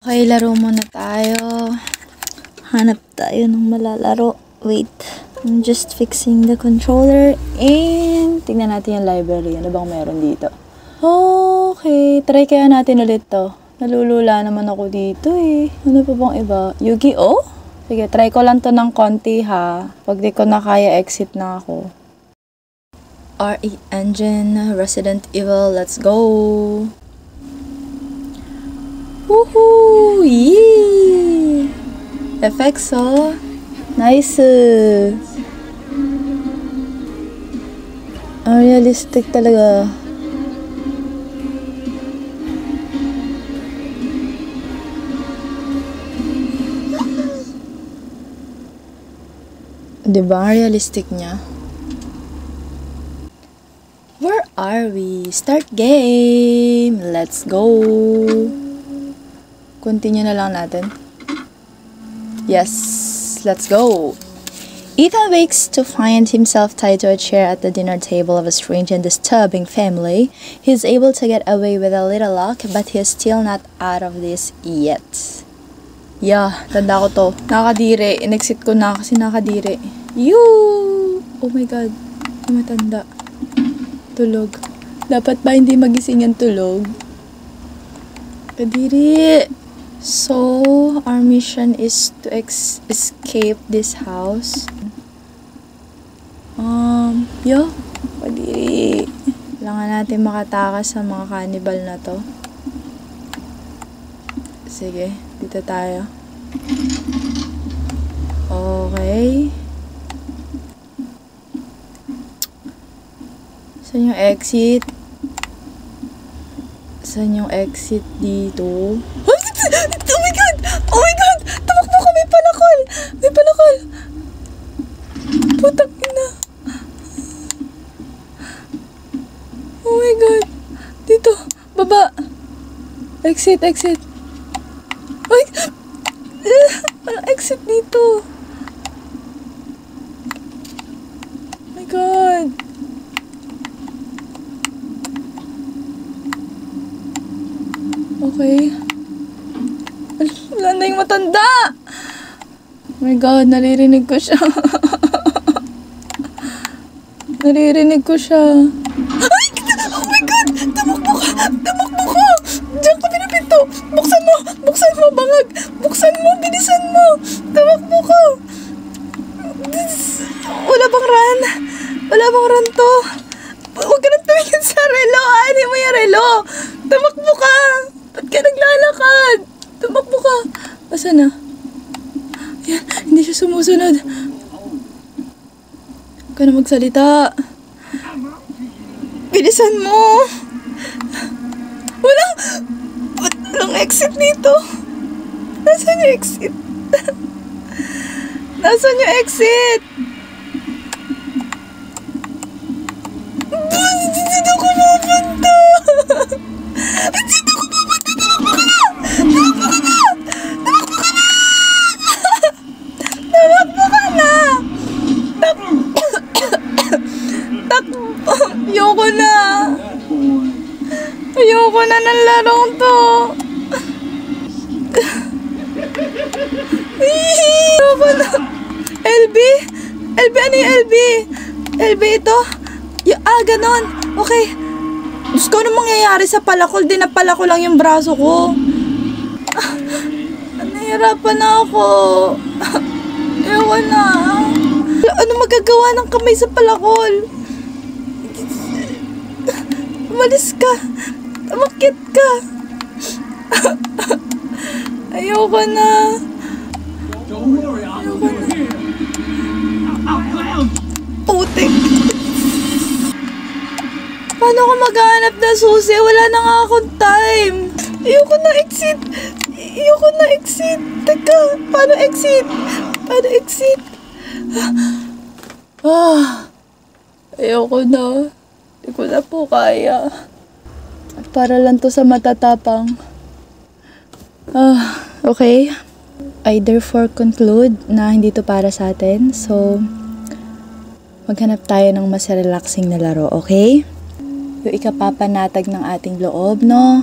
Okay, laro muna tayo. Hanap tayo ng malalaro. Wait. I'm just fixing the controller. And tingnan natin yung library. Ano bang meron dito? Okay. Try kaya natin ulit to. Nalulula naman ako dito eh. Ano pa bang iba? Yu-Gi-Oh? Sige, try ko lang to ng konti ha. Pag di ko na kaya, exit na ako. RE Engine, Resident Evil, let's go! Woohoo! Yee! Effects oh! Nice! Realistic talaga. Diba? Realistic niya. Where are we? Start game! Let's go! Continue na lang natin. Yes! Let's go! Ethan wakes to find himself tied to a chair at the dinner table of a strange and disturbing family. He is able to get away with a little luck, but he is still not out of this yet. Yeah, tanda ko to. Nakadire. In-exit ko na kasi nakadire. Yoo! Oh my god. Matanda. Tulog. Dapat ba hindi magising yung tulog? Kadiri. So, our mission is to escape this house. Yeah. Kadiri. Kailangan natin makatakas sa mga cannibal na to. Sige, dito tayo. Okay. Saan yung exit? Saan yung exit dito? Oh my god! Oh my god! Tumakbo ka! May palakol! May palakol! Putang ina! Oh my god! Dito! Baba! Exit! Exit! Ay! Walang exit dito! Oh my god! Okay. Wala na yung matanda! Oh my god, naririnig ko siya. Naririnig ko siya. Ay! Oh my god! Tumakbo ka! Tumakbo ka! Diyan ka pinapinto! Buksan mo! Buksan mo! Bangag! Buksan mo! Bilisan mo! Tumakbo ka! Wala bang run? Wala bang run to? Huwag ka nang tumingin sa relo! Aanin mo yung relo! Tumakbo ka! Ba't ka naglalakad? Tumakbo ka! Asa na? Yan, hindi siya sumusunod. Huwag ka na magsalita. Bilisan mo! Walang exit dito. Nasaan yung exit? Nasaan yung exit? Dito ko pupunta! Dito ko pupunta! Tumakbo ka na! Tumakbo ka na! Tumakbo ka na! Tumakbo ka na! Takbo! Ayoko na! Ayoko na ng larong to! Ayoko na! LB? LB? Ano yung LB? LB ito? Ganon! Okay. Diyos ko, ano mangyayari sa palakol? Dinapala ko lang yung braso ko. Nahihirapan na ako. Ayoko na. Ano magagawa ng kamay sa palakol? Umalis ka. Umakit ka. Ayoko na. Ayoko na. Putik. Paano ako maghanap na susi? Wala na nga akong time. Ayoko na exit. Ayoko na exit. Teka, paano exit? Paano exit? Ayoko na. Hindi ko na po kaya. Para lang to sa matatapang. Okay. I therefore conclude na hindi to para sa atin. So, maghanap tayo ng mas relaxing na laro, okay? Yung ikapapanatag ng ating loob, no?